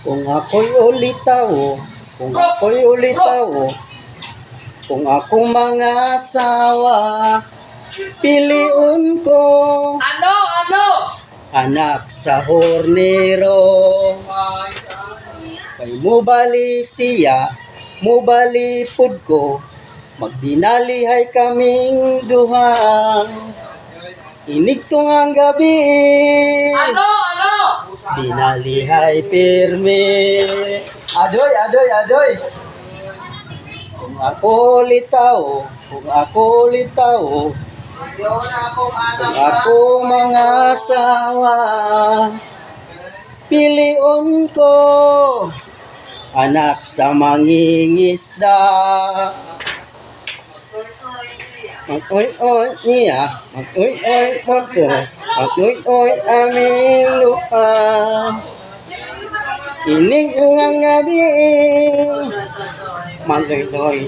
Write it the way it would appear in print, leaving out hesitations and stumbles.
Kung ako'y ulitaw, kung ako'y ulitaw, kung ako mga asawa, piliun ko anak sa hornero. Kay mubali siya, mubali pud ko, magbinalihay kaming duha. Inig to ang gabi, binalihay pirmi. Adoy, adoy, adoy. Kung ako litaw, kung ako litaw, kung ako mga asawa, piliun ko anak sa mangingisda. Mag-uy-uy niya, mag-uy-uy moto, mag-uy-uy aming lupa. Inig ng gabi, mag-uy-uy